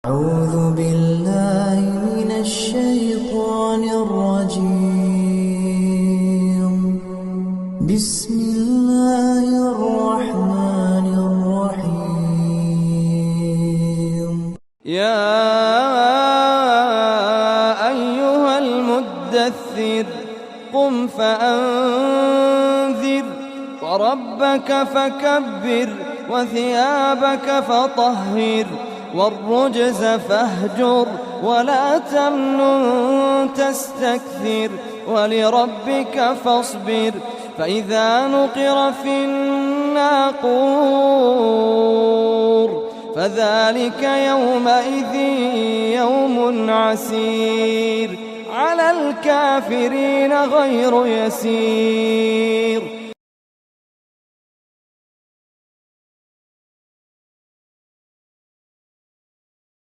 أعوذ بالله من الشيطان الرجيم. بسم الله الرحمن الرحيم. يا أيها المدثر قم فأنذر وربك فكبر وثيابك فطهر والرجز فاهجر ولا تمنن تستكثر ولربك فاصبر فإذا نقر في الناقور فذلك يومئذ يوم عسير على الكافرين غير يسير